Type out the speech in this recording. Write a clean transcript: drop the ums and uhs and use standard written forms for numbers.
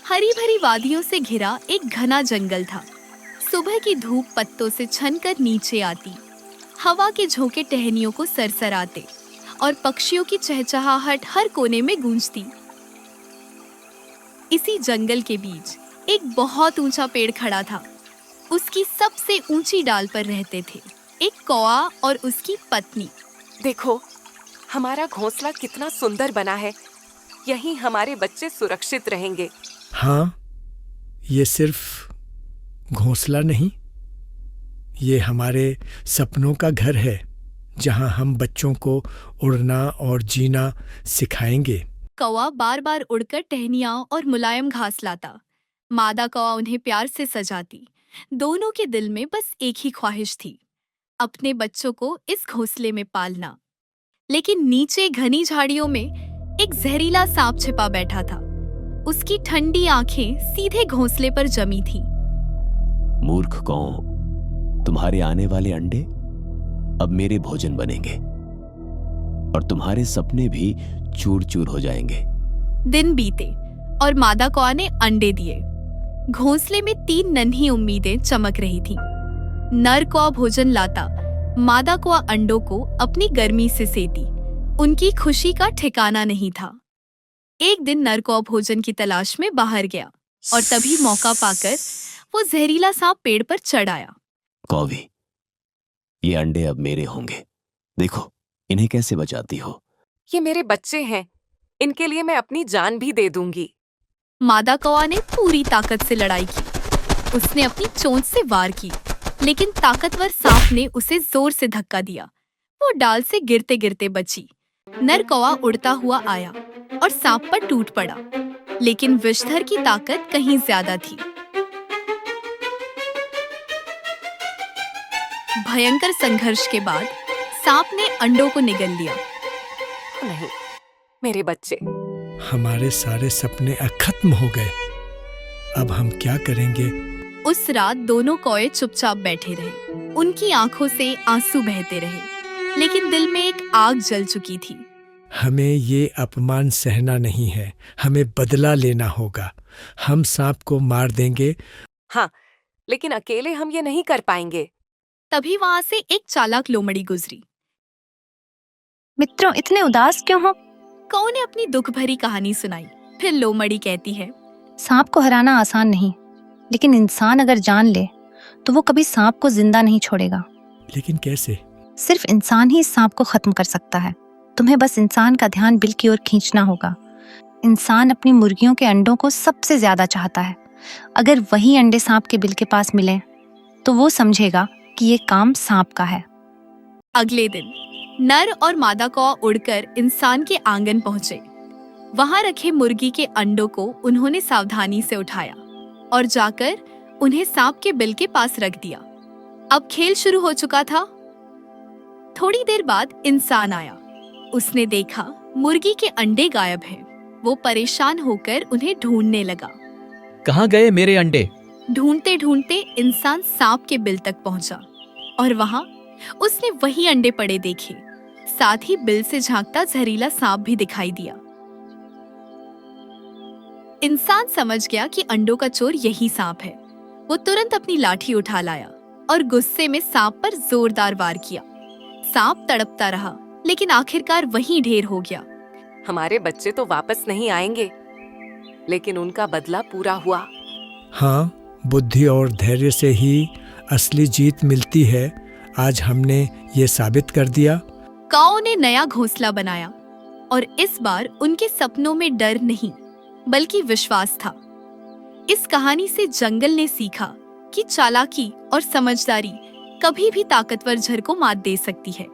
हरी भरी वादियों से घिरा एक घना जंगल था। सुबह की धूप पत्तों से छनकर नीचे आती, हवा के झोंके टहनियों को सरसराते और पक्षियों की चहचहाहट हर कोने में गूंजती। इसी जंगल के बीच एक बहुत ऊंचा पेड़ खड़ा था। उसकी सबसे ऊंची डाल पर रहते थे एक कौआ और उसकी पत्नी। देखो, हमारा घोंसला कितना सुंदर बना है। यहीं हमारे बच्चे सुरक्षित रहेंगे। हाँ, ये सिर्फ घोंसला नहीं, ये हमारे सपनों का घर है, जहाँ हम बच्चों को उड़ना और जीना सिखाएंगे। कौआ बार बार उड़कर टहनियां और मुलायम घास लाता। मादा कौआ उन्हें प्यार से सजाती। दोनों के दिल में बस एक ही ख्वाहिश थी, अपने बच्चों को इस घोंसले में पालना। लेकिन नीचे घनी झाड़ियों में एक जहरीला सांप छिपा बैठा था। उसकी ठंडी आंखें सीधे घोंसले पर जमी थीं। मूर्ख कौओं, तुम्हारे आने वाले अंडे अब मेरे भोजन बनेंगे और तुम्हारे सपने भी चूर चूर हो जाएंगे। दिन बीते और मादा कौआ ने अंडे दिए। घोंसले में 3 नन्ही उम्मीदें चमक रही थीं। नर कौआ भोजन लाता, मादा कौआ अंडों को अपनी गर्मी से सेती। उनकी खुशी का ठिकाना नहीं था। एक दिन नर कौआ भोजन की तलाश में बाहर गया और तभी मौका पाकर वो जहरीला सांप पेड़ पर चढ़ आया। कौवी, ये अंडे अब मेरे होंगे। देखो, इन्हें कैसे बचाती हो। ये मेरे बच्चे हैं, इनके लिए मैं अपनी जान भी दे दूंगी। मादा कौआ ने पूरी ताकत से लड़ाई की। उसने अपनी चोंच से वार की, लेकिन ताकतवर सांप ने उसे जोर से धक्का दिया। वो डाल से गिरते गिरते बची। नर कौआ उड़ता हुआ आया और सांप पर टूट पड़ा, लेकिन विषधर की ताकत कहीं ज्यादा थी। भयंकर संघर्ष के बाद सांप ने अंडों को निगल लिया। नहीं, मेरे बच्चे। हमारे सारे सपने खत्म हो गए। अब हम क्या करेंगे? उस रात दोनों कौए चुपचाप बैठे रहे। उनकी आंखों से आंसू बहते रहे, लेकिन दिल में एक आग जल चुकी थी। हमें ये अपमान सहना नहीं है, हमें बदला लेना होगा। हम सांप को मार देंगे। हाँ, लेकिन अकेले हम ये नहीं कर पाएंगे। तभी वहां से एक चालाक लोमड़ी गुजरी। मित्रों, इतने उदास क्यों हो? कौओं ने अपनी दुख भरी कहानी सुनाई। फिर लोमड़ी कहती है, सांप को हराना आसान नहीं, लेकिन इंसान अगर जान ले तो वो कभी सांप को जिंदा नहीं छोड़ेगा। लेकिन कैसे? सिर्फ इंसान ही इस सांप को खत्म कर सकता है। तुम्हें बस इंसान का ध्यान बिल की ओर खींचना होगा। इंसान अपनी मुर्गियों के अंडों को सबसे ज्यादा चाहता है। अगर वही अंडे सांप के बिल के पास मिले तो वो समझेगा कि ये काम सांप का है। अगले दिन नर और मादा कौआ उड़कर इंसान के आंगन पहुंचे। वहां रखे मुर्गी के अंडों को उन्होंने सावधानी से उठाया और जाकर उन्हें सांप के बिल के पास रख दिया। अब खेल शुरू हो चुका था। थोड़ी देर बाद इंसान आया। उसने देखा मुर्गी के अंडे गायब हैं। वो परेशान होकर उन्हें ढूंढने लगा। कहाँ गए मेरे अंडे? ढूंढते ढूंढते इंसान सांप के बिल तक पहुंचा और वहां उसने वही अंडे पड़े देखे। साथ ही बिल से झांकता जहरीला सांप भी दिखाई दिया। इंसान समझ गया कि अंडों का चोर यही सांप है। वो तुरंत अपनी लाठी उठा लाया और गुस्से में सांप पर जोरदार वार किया। सांप तड़पता रहा, लेकिन आखिरकार वहीं ढेर हो गया। हमारे बच्चे तो वापस नहीं आएंगे, लेकिन उनका बदला पूरा हुआ। हाँ, बुद्धि और धैर्य से ही असली जीत मिलती है। आज हमने ये साबित कर दिया। कौओं ने नया घोंसला बनाया और इस बार उनके सपनों में डर नहीं, बल्कि विश्वास था। इस कहानी से जंगल ने सीखा कि चालाकी और समझदारी कभी भी ताकतवर झर को मात दे सकती है।